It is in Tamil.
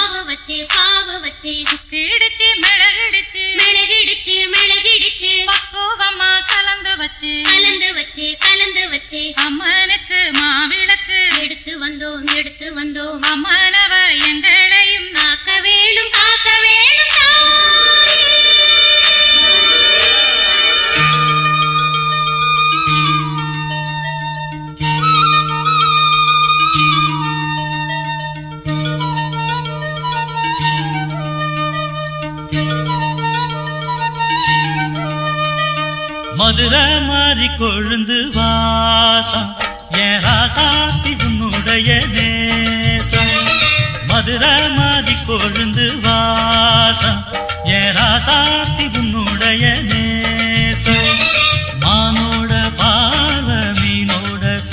பாவு வச்சு சுக்கிடுச்சு மிளகிடுச்சு மிளகிடுச்சு மிளகிடுச்சு பக்குவமா கலந்து வச்சு அம்மனுக்கு மாவிளக்கு எடுத்து வந்தோம் அம்மனவ எங்களையும் காக்க வேணும் மதுரை மாறி கொழுந்து வாசம் என் ராசாத்தி உன்னுடைய நேசம் மதுரை மாறி கொழுந்து வாசம் என் ராசாத்தி உன்னுடைய நேசம் மானோட பார்வை